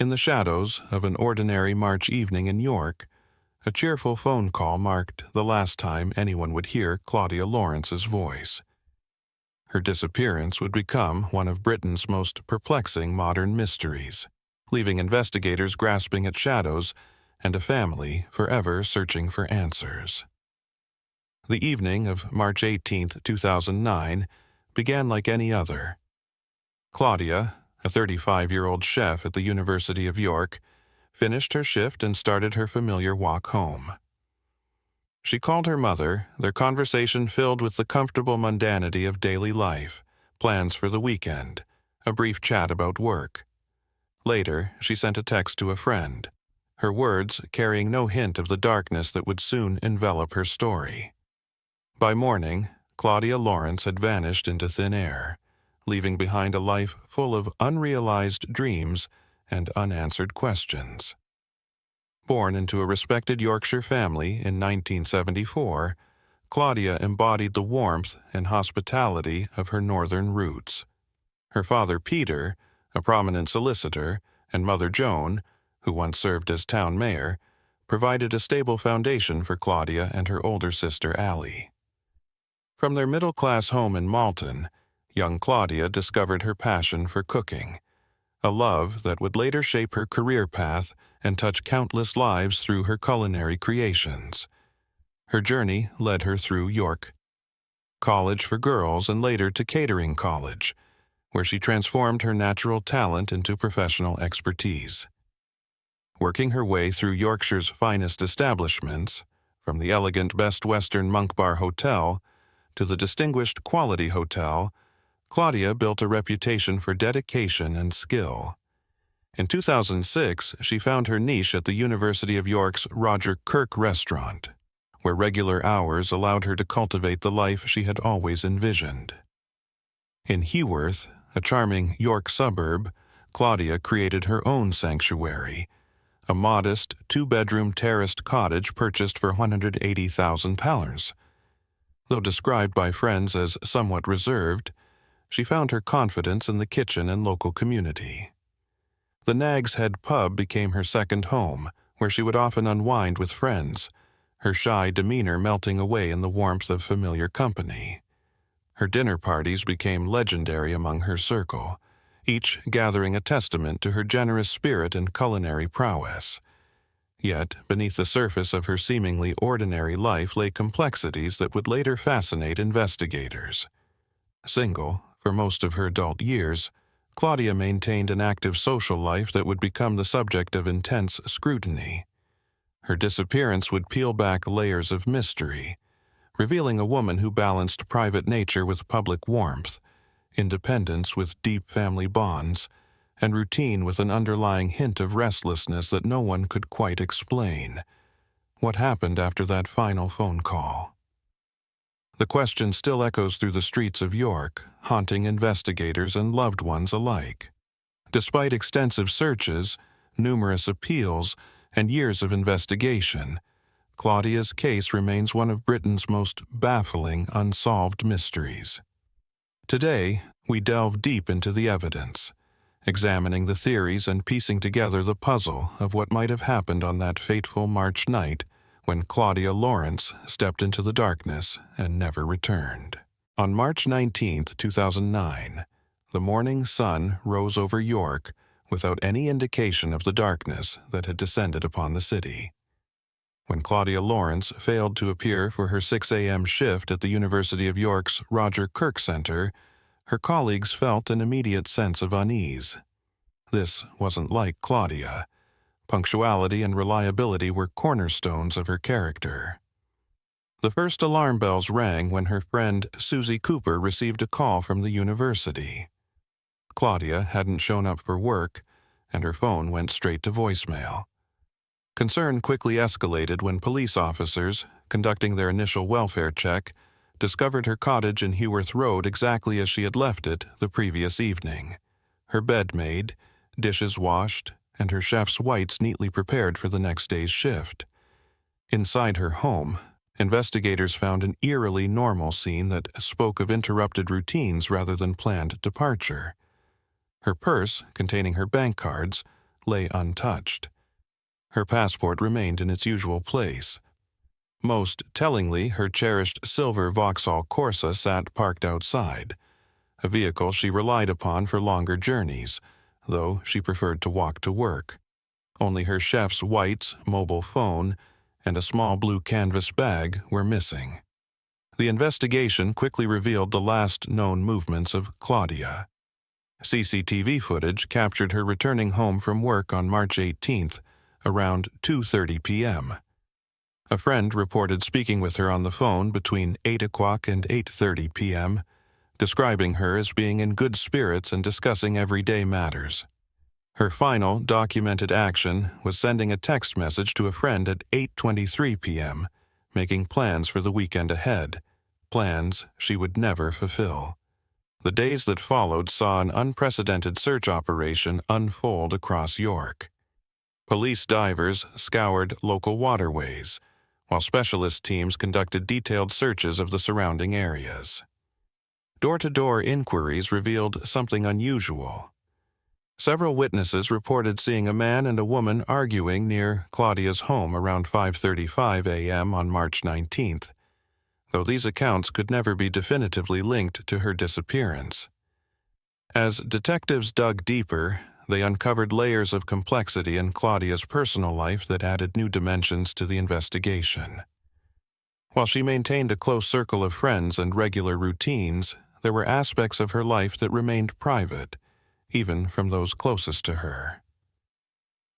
In the shadows of an ordinary March evening in York, a cheerful phone call marked the last time anyone would hear Claudia Lawrence's voice. Her disappearance would become one of Britain's most perplexing modern mysteries, leaving investigators grasping at shadows and a family forever searching for answers. The evening of March 18, 2009, began like any other. Claudia, a 35-year-old chef at the University of York, finished her shift and started her familiar walk home. She called her mother, their conversation filled with the comfortable mundanity of daily life, plans for the weekend, a brief chat about work. Later, she sent a text to a friend, her words carrying no hint of the darkness that would soon envelop her story. By morning, Claudia Lawrence had vanished into thin air, leaving behind a life full of unrealized dreams and unanswered questions. Born into a respected Yorkshire family in 1974, Claudia embodied the warmth and hospitality of her northern roots. Her father, Peter, a prominent solicitor, and mother, Joan, who once served as town mayor, provided a stable foundation for Claudia and her older sister, Allie. From their middle-class home in Malton, young Claudia discovered her passion for cooking, a love that would later shape her career path and touch countless lives through her culinary creations. Her journey led her through York College for Girls and later to Catering College, where she transformed her natural talent into professional expertise. Working her way through Yorkshire's finest establishments, from the elegant Best Western Monk Bar Hotel to the distinguished Quality Hotel, Claudia built a reputation for dedication and skill. In 2006, she found her niche at the University of York's Roger Kirk restaurant, where regular hours allowed her to cultivate the life she had always envisioned. In Heworth, a charming York suburb, Claudia created her own sanctuary, a modest two-bedroom terraced cottage purchased for £180,000. Though described by friends as somewhat reserved, she found her confidence in the kitchen and local community. The Nag's Head pub became her second home, where she would often unwind with friends, her shy demeanor melting away in the warmth of familiar company. Her dinner parties became legendary among her circle, each gathering a testament to her generous spirit and culinary prowess. Yet, beneath the surface of her seemingly ordinary life lay complexities that would later fascinate investigators. Single, for most of her adult years, Claudia maintained an active social life that would become the subject of intense scrutiny. Her disappearance would peel back layers of mystery, revealing a woman who balanced private nature with public warmth, independence with deep family bonds, and routine with an underlying hint of restlessness that no one could quite explain. What happened after that final phone call? The question still echoes through the streets of York, haunting investigators and loved ones alike. Despite extensive searches, numerous appeals, and years of investigation, Claudia's case remains one of Britain's most baffling unsolved mysteries. Today, we delve deep into the evidence, examining the theories and piecing together the puzzle of what might have happened on that fateful March night when Claudia Lawrence stepped into the darkness and never returned. On March 19, 2009, the morning sun rose over York without any indication of the darkness that had descended upon the city. When Claudia Lawrence failed to appear for her 6 a.m. shift at the University of York's Roger Kirk Center, her colleagues felt an immediate sense of unease. This wasn't like Claudia. Punctuality and reliability were cornerstones of her character. The first alarm bells rang when her friend Susie Cooper received a call from the university. Claudia hadn't shown up for work, and her phone went straight to voicemail. Concern quickly escalated when police officers, conducting their initial welfare check, discovered her cottage in Heworth Road exactly as she had left it the previous evening. Her bed made, dishes washed, and her chef's whites neatly prepared for the next day's shift. Inside her home, investigators found an eerily normal scene that spoke of interrupted routines rather than planned departure. Her purse, containing her bank cards, lay untouched. Her passport remained in its usual place. Most tellingly, her cherished silver Vauxhall Corsa sat parked outside, a vehicle she relied upon for longer journeys, though she preferred to walk to work. Only her chef's whites, mobile phone, and a small blue canvas bag were missing. The investigation quickly revealed the last known movements of Claudia. CCTV footage captured her returning home from work on March 18th, around 2:30 p.m. A friend reported speaking with her on the phone between 8 o'clock and 8:30 p.m., describing her as being in good spirits and discussing everyday matters. Her final documented action was sending a text message to a friend at 8:23 p.m., making plans for the weekend ahead, plans she would never fulfill. The days that followed saw an unprecedented search operation unfold across York. Police divers scoured local waterways, while specialist teams conducted detailed searches of the surrounding areas. Door-to-door inquiries revealed something unusual. Several witnesses reported seeing a man and a woman arguing near Claudia's home around 5:35 a.m. on March 19th, though these accounts could never be definitively linked to her disappearance. As detectives dug deeper, they uncovered layers of complexity in Claudia's personal life that added new dimensions to the investigation. While she maintained a close circle of friends and regular routines, there were aspects of her life that remained private, even from those closest to her.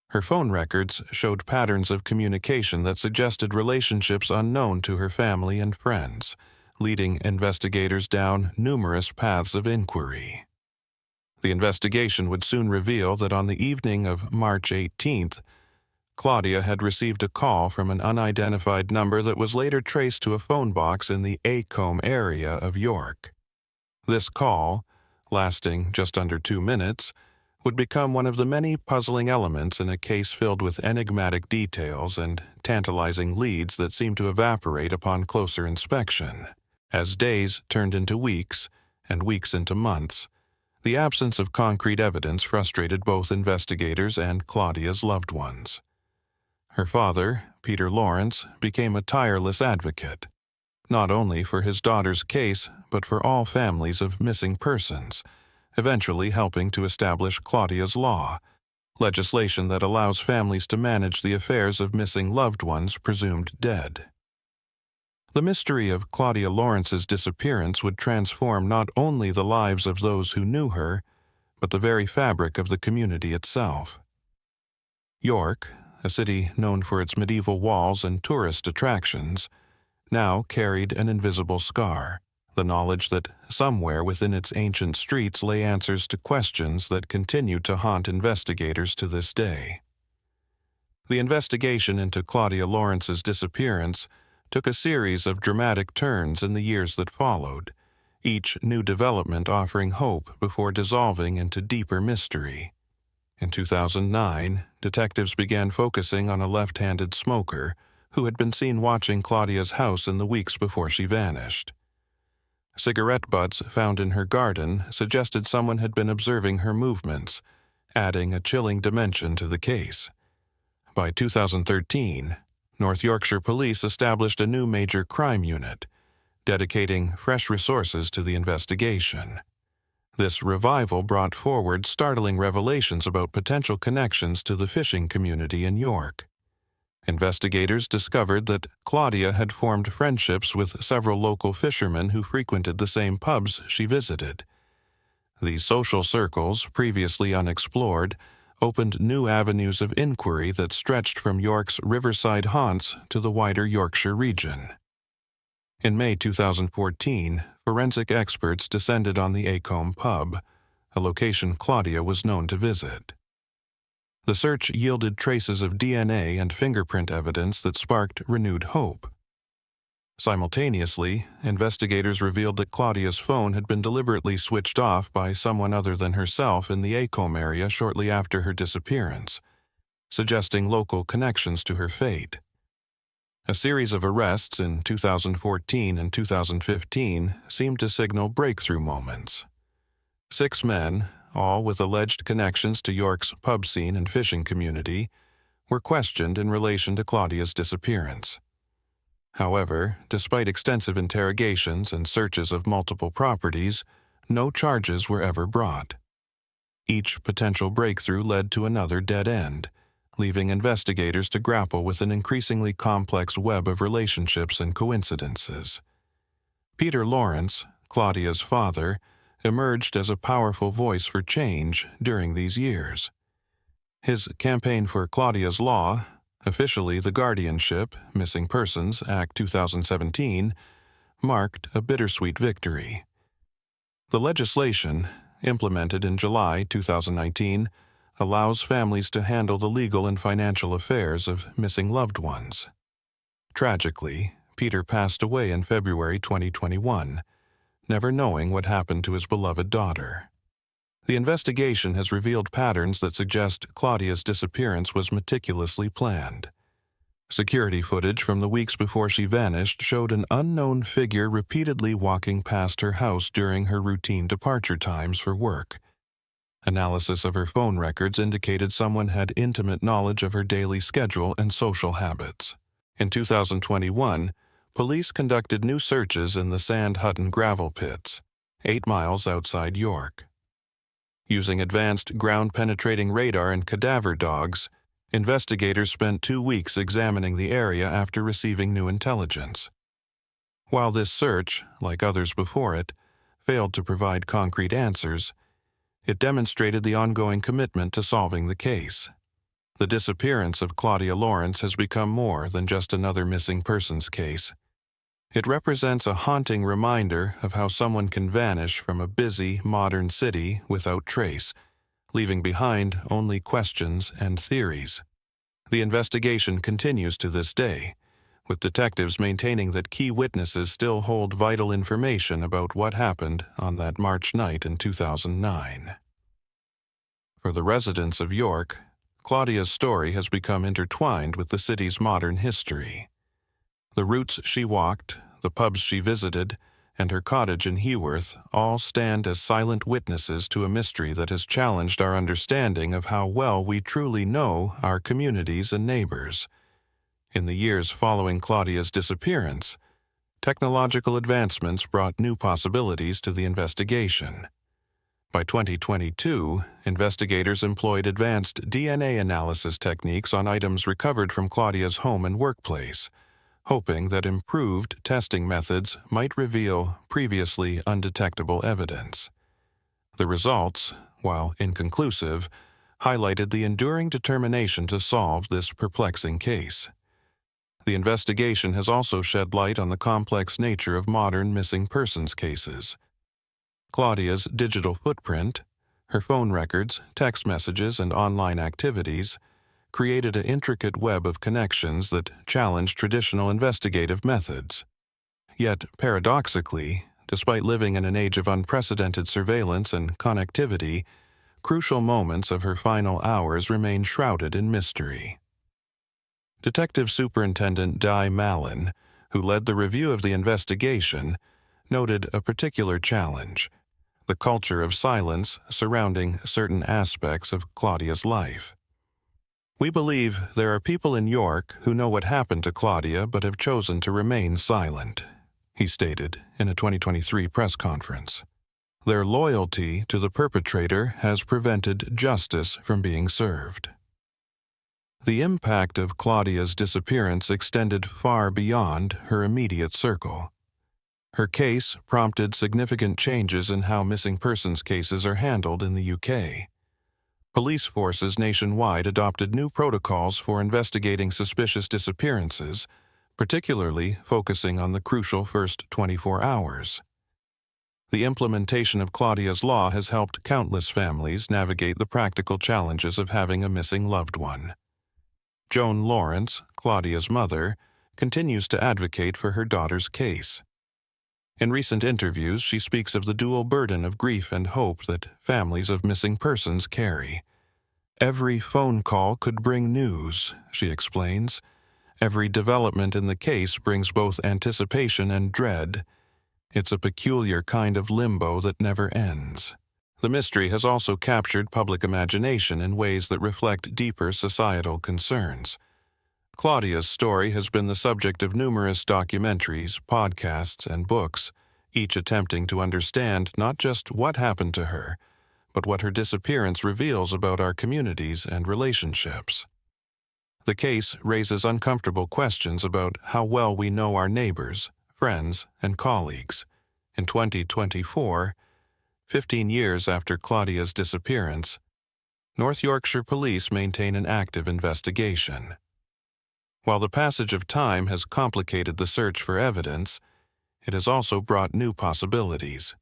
Her phone records showed patterns of communication that suggested relationships unknown to her family and friends, leading investigators down numerous paths of inquiry. The investigation would soon reveal that on the evening of March 18th, Claudia had received a call from an unidentified number that was later traced to a phone box in the Acomb area of York. This call, lasting just under 2 minutes, would become one of the many puzzling elements in a case filled with enigmatic details and tantalizing leads that seemed to evaporate upon closer inspection. As days turned into weeks, and weeks into months, the absence of concrete evidence frustrated both investigators and Claudia's loved ones. Her father, Peter Lawrence, became a tireless advocate, not only for his daughter's case but for all families of missing persons, eventually helping to establish Claudia's Law, legislation that allows families to manage the affairs of missing loved ones presumed dead. The mystery of Claudia Lawrence's disappearance would transform not only the lives of those who knew her, but the very fabric of the community itself. York, a city known for its medieval walls and tourist attractions, now carried an invisible scar, the knowledge that somewhere within its ancient streets lay answers to questions that continue to haunt investigators to this day. The investigation into Claudia Lawrence's disappearance took a series of dramatic turns in the years that followed, each new development offering hope before dissolving into deeper mystery. In 2009, detectives began focusing on a left-handed smoker who had been seen watching Claudia's house in the weeks before she vanished. Cigarette butts found in her garden suggested someone had been observing her movements, adding a chilling dimension to the case. By 2013, North Yorkshire Police established a new major crime unit, dedicating fresh resources to the investigation. This revival brought forward startling revelations about potential connections to the fishing community in York. Investigators discovered that Claudia had formed friendships with several local fishermen who frequented the same pubs she visited. These social circles, previously unexplored, opened new avenues of inquiry that stretched from York's riverside haunts to the wider Yorkshire region. In May 2014, forensic experts descended on the Acomb pub, a location Claudia was known to visit. The search yielded traces of DNA and fingerprint evidence that sparked renewed hope. Simultaneously, investigators revealed that Claudia's phone had been deliberately switched off by someone other than herself in the Acomb area shortly after her disappearance, suggesting local connections to her fate. A series of arrests in 2014 and 2015 seemed to signal breakthrough moments. 6 men, all with alleged connections to York's pub scene and fishing community, were questioned in relation to Claudia's disappearance. However, despite extensive interrogations and searches of multiple properties, no charges were ever brought. Each potential breakthrough led to another dead end, leaving investigators to grapple with an increasingly complex web of relationships and coincidences. Peter Lawrence, Claudia's father, emerged as a powerful voice for change during these years. His campaign for Claudia's Law, officially the Guardianship, Missing Persons Act 2017, marked a bittersweet victory. The legislation, implemented in July 2019, allows families to handle the legal and financial affairs of missing loved ones. Tragically, Peter passed away in February 2021, never knowing what happened to his beloved daughter. The investigation has revealed patterns that suggest Claudia's disappearance was meticulously planned. Security footage from the weeks before she vanished showed an unknown figure repeatedly walking past her house during her routine departure times for work. Analysis of her phone records indicated someone had intimate knowledge of her daily schedule and social habits. In 2021, police conducted new searches in the Sand Hutton gravel pits, 8 miles outside York. Using advanced ground-penetrating radar and cadaver dogs, investigators spent 2 weeks examining the area after receiving new intelligence. While this search, like others before it, failed to provide concrete answers, it demonstrated the ongoing commitment to solving the case. The disappearance of Claudia Lawrence has become more than just another missing persons case. It represents a haunting reminder of how someone can vanish from a busy, modern city without trace, leaving behind only questions and theories. The investigation continues to this day, with detectives maintaining that key witnesses still hold vital information about what happened on that March night in 2009. For the residents of York, Claudia's story has become intertwined with the city's modern history. The routes she walked, the pubs she visited, and her cottage in Heworth all stand as silent witnesses to a mystery that has challenged our understanding of how well we truly know our communities and neighbors. In the years following Claudia's disappearance, technological advancements brought new possibilities to the investigation. By 2022, investigators employed advanced DNA analysis techniques on items recovered from Claudia's home and workplace, hoping that improved testing methods might reveal previously undetectable evidence. The results, while inconclusive, highlighted the enduring determination to solve this perplexing case. The investigation has also shed light on the complex nature of modern missing persons cases. Claudia's digital footprint, her phone records, text messages, and online activities created an intricate web of connections that challenged traditional investigative methods. Yet, paradoxically, despite living in an age of unprecedented surveillance and connectivity, crucial moments of her final hours remain shrouded in mystery. Detective Superintendent Di Mallon, who led the review of the investigation, noted a particular challenge: the culture of silence surrounding certain aspects of Claudia's life. "We believe there are people in York who know what happened to Claudia but have chosen to remain silent," he stated in a 2023 press conference. "Their loyalty to the perpetrator has prevented justice from being served." The impact of Claudia's disappearance extended far beyond her immediate circle. Her case prompted significant changes in how missing persons cases are handled in the UK. Police forces nationwide adopted new protocols for investigating suspicious disappearances, particularly focusing on the crucial first 24 hours. The implementation of Claudia's Law has helped countless families navigate the practical challenges of having a missing loved one. Joan Lawrence, Claudia's mother, continues to advocate for her daughter's case. In recent interviews, she speaks of the dual burden of grief and hope that families of missing persons carry. "Every phone call could bring news," she explains. "Every development in the case brings both anticipation and dread. It's a peculiar kind of limbo that never ends." The mystery has also captured public imagination in ways that reflect deeper societal concerns. Claudia's story has been the subject of numerous documentaries, podcasts, and books, each attempting to understand not just what happened to her, but what her disappearance reveals about our communities and relationships. The case raises uncomfortable questions about how well we know our neighbors, friends, and colleagues. In 2024, 15 years after Claudia's disappearance, North Yorkshire Police maintain an active investigation. While the passage of time has complicated the search for evidence, it has also brought new possibilities.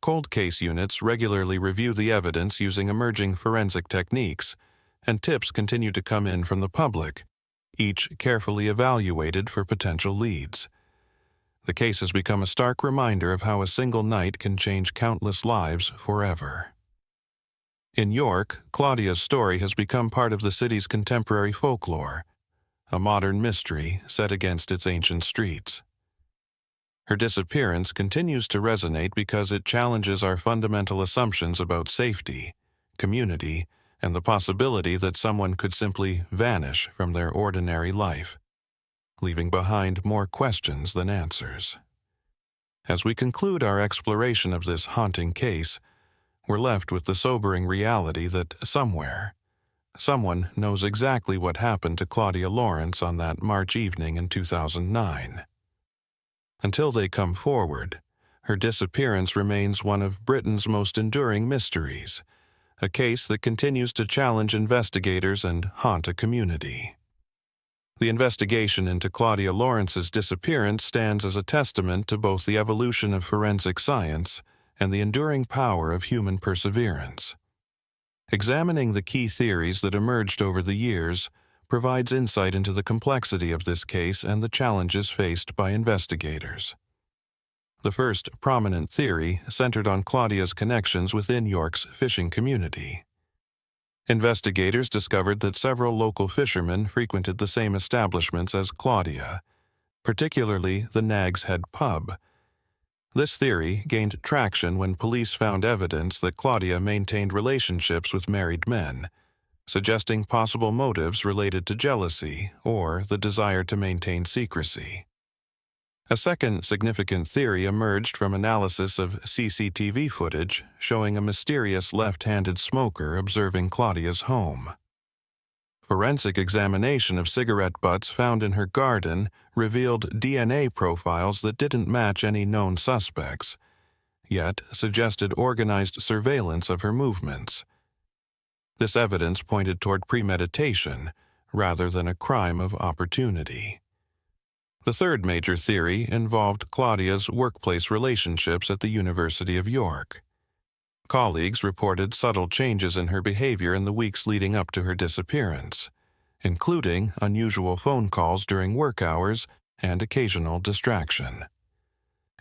Cold case units regularly review the evidence using emerging forensic techniques, and tips continue to come in from the public, each carefully evaluated for potential leads. The case has become a stark reminder of how a single night can change countless lives forever. In York, Claudia's story has become part of the city's contemporary folklore, a modern mystery set against its ancient streets. Her disappearance continues to resonate because it challenges our fundamental assumptions about safety, community, and the possibility that someone could simply vanish from their ordinary life, leaving behind more questions than answers. As we conclude our exploration of this haunting case, we're left with the sobering reality that someone knows exactly what happened to Claudia Lawrence on that March evening in 2009. Until they come forward, her disappearance remains one of Britain's most enduring mysteries, a case that continues to challenge investigators and haunt a community. The investigation into Claudia Lawrence's disappearance stands as a testament to both the evolution of forensic science and the enduring power of human perseverance. Examining the key theories that emerged over the years provides insight into the complexity of this case and the challenges faced by investigators. The first prominent theory centered on Claudia's connections within York's fishing community. Investigators discovered that several local fishermen frequented the same establishments as Claudia, particularly the Nag's Head pub. This theory gained traction when police found evidence that Claudia maintained relationships with married men, suggesting possible motives related to jealousy or the desire to maintain secrecy. A second significant theory emerged from analysis of CCTV footage showing a mysterious left-handed smoker observing Claudia's home. Forensic examination of cigarette butts found in her garden revealed DNA profiles that didn't match any known suspects, yet suggested organized surveillance of her movements. This evidence pointed toward premeditation rather than a crime of opportunity. The third major theory involved Claudia's workplace relationships at the University of York. Colleagues reported subtle changes in her behavior in the weeks leading up to her disappearance, including unusual phone calls during work hours and occasional distraction.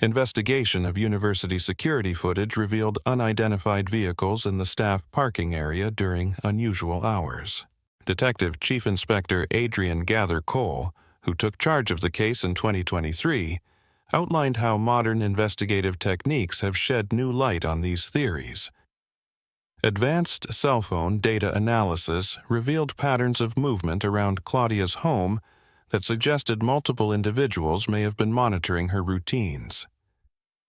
Investigation of university security footage revealed unidentified vehicles in the staff parking area during unusual hours. Detective Chief Inspector Adrian Gather-Cole, who took charge of the case in 2023, outlined how modern investigative techniques have shed new light on these theories. Advanced cell phone data analysis revealed patterns of movement around Claudia's home that suggested multiple individuals may have been monitoring her routines.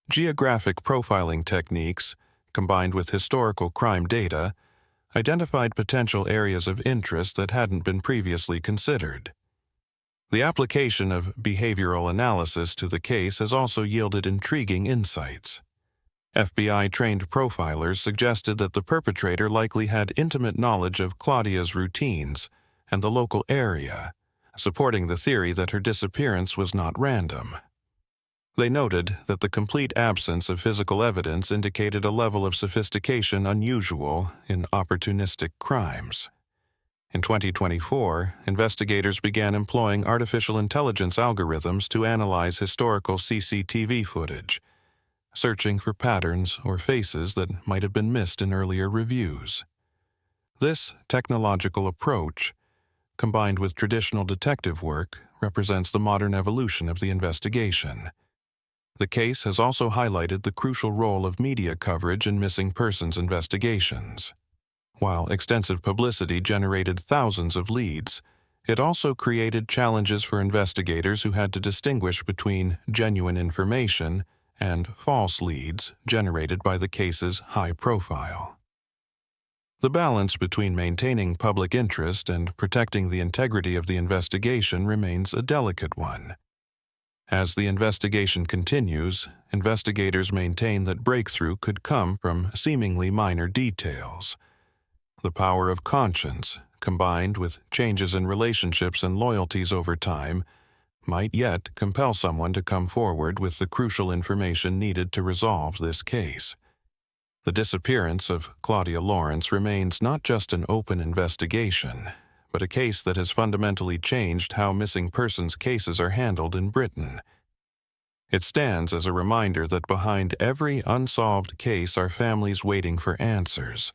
Geographic profiling techniques, combined with historical crime data, identified potential areas of interest that hadn't been previously considered. The application of behavioral analysis to the case has also yielded intriguing insights. FBI-trained profilers suggested that the perpetrator likely had intimate knowledge of Claudia's routines and the local area, supporting the theory that her disappearance was not random. They noted that the complete absence of physical evidence indicated a level of sophistication unusual in opportunistic crimes. In 2024, investigators began employing artificial intelligence algorithms to analyze historical CCTV footage, searching for patterns or faces that might have been missed in earlier reviews. This technological approach, combined with traditional detective work, represents the modern evolution of the investigation. The case has also highlighted the crucial role of media coverage in missing persons investigations. While extensive publicity generated thousands of leads, it also created challenges for investigators who had to distinguish between genuine information and false leads generated by the case's high profile. The balance between maintaining public interest and protecting the integrity of the investigation remains a delicate one. As the investigation continues, investigators maintain that breakthrough could come from seemingly minor details. The power of conscience, combined with changes in relationships and loyalties over time, might yet compel someone to come forward with the crucial information needed to resolve this case. The disappearance of Claudia Lawrence remains not just an open investigation, but a case that has fundamentally changed how missing persons cases are handled in Britain. It stands as a reminder that behind every unsolved case are families waiting for answers,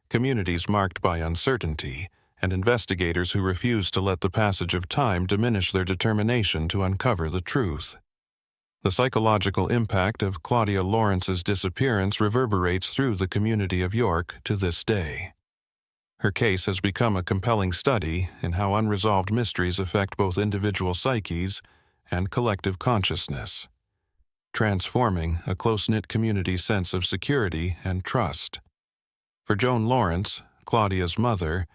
communities marked by uncertainty, and investigators who refuse to let the passage of time diminish their determination to uncover the truth. The psychological impact of Claudia Lawrence's disappearance reverberates through the community of York to this day. Her case has become a compelling study in how unresolved mysteries affect both individual psyches and collective consciousness, transforming a close-knit community's sense of security and trust. For Joan Lawrence, Claudia's mother,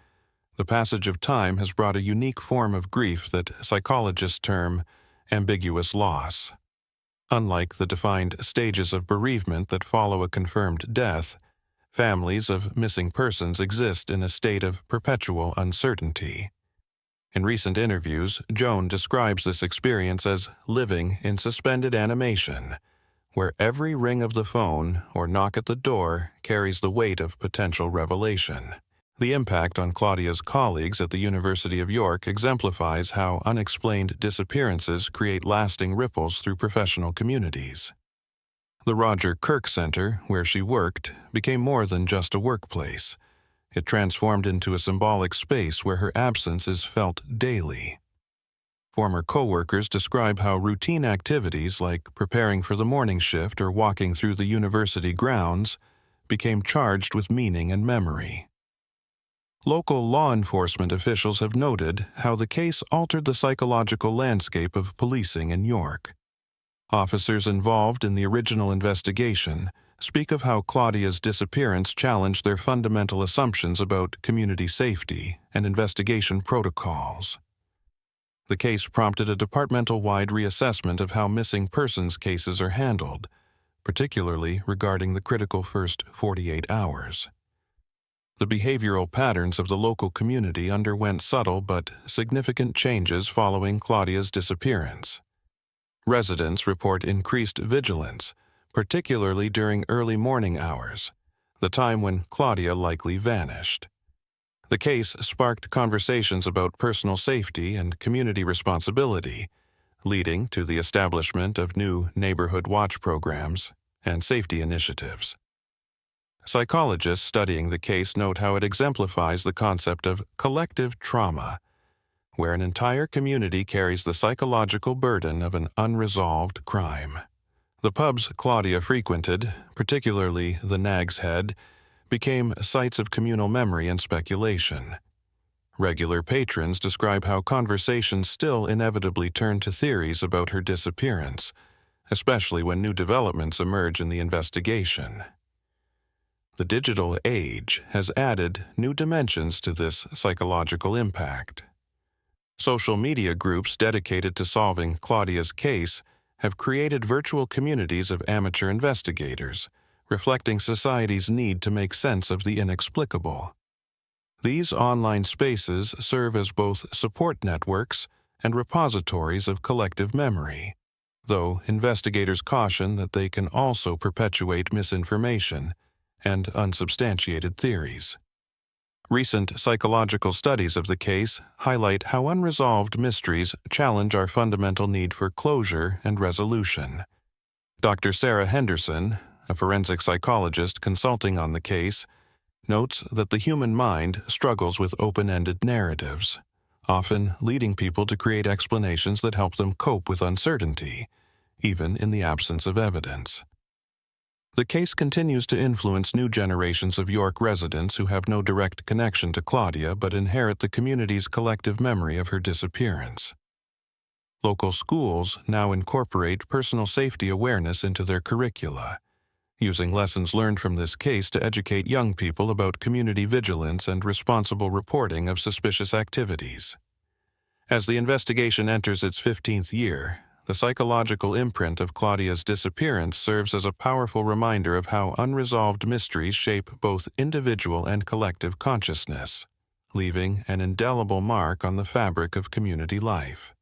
the passage of time has brought a unique form of grief that psychologists term ambiguous loss. Unlike the defined stages of bereavement that follow a confirmed death, families of missing persons exist in a state of perpetual uncertainty. In recent interviews, Joan describes this experience as living in suspended animation, where every ring of the phone or knock at the door carries the weight of potential revelation. The impact on Claudia's colleagues at the University of York exemplifies how unexplained disappearances create lasting ripples through professional communities. The Roger Kirk Center, where she worked, became more than just a workplace. It transformed into a symbolic space where her absence is felt daily. Former co-workers describe how routine activities like preparing for the morning shift or walking through the university grounds became charged with meaning and memory. Local law enforcement officials have noted how the case altered the psychological landscape of policing in York. Officers involved in the original investigation speak of how Claudia's disappearance challenged their fundamental assumptions about community safety and investigation protocols. The case prompted a departmental-wide reassessment of how missing persons cases are handled, particularly regarding the critical first 48 hours. The behavioral patterns of the local community underwent subtle but significant changes following Claudia's disappearance. Residents report increased vigilance, particularly during early morning hours, the time when Claudia likely vanished. The case sparked conversations about personal safety and community responsibility, leading to the establishment of new neighborhood watch programs and safety initiatives. Psychologists studying the case note how it exemplifies the concept of collective trauma, where an entire community carries the psychological burden of an unresolved crime. The pubs Claudia frequented, particularly the Nag's Head, became sites of communal memory and speculation. Regular patrons describe how conversations still inevitably turn to theories about her disappearance, especially when new developments emerge in the investigation. The digital age has added new dimensions to this psychological impact. Social media groups dedicated to solving Claudia's case have created virtual communities of amateur investigators, reflecting society's need to make sense of the inexplicable. These online spaces serve as both support networks and repositories of collective memory, though investigators caution that they can also perpetuate misinformation and unsubstantiated theories. Recent psychological studies of the case highlight how unresolved mysteries challenge our fundamental need for closure and resolution. Dr. Sarah Henderson, a forensic psychologist consulting on the case, notes that the human mind struggles with open-ended narratives, often leading people to create explanations that help them cope with uncertainty, even in the absence of evidence. The case continues to influence new generations of York residents who have no direct connection to Claudia but inherit the community's collective memory of her disappearance. Local schools now incorporate personal safety awareness into their curricula, using lessons learned from this case to educate young people about community vigilance and responsible reporting of suspicious activities. As the investigation enters its 15th year, the psychological imprint of Claudia's disappearance serves as a powerful reminder of how unresolved mysteries shape both individual and collective consciousness, leaving an indelible mark on the fabric of community life.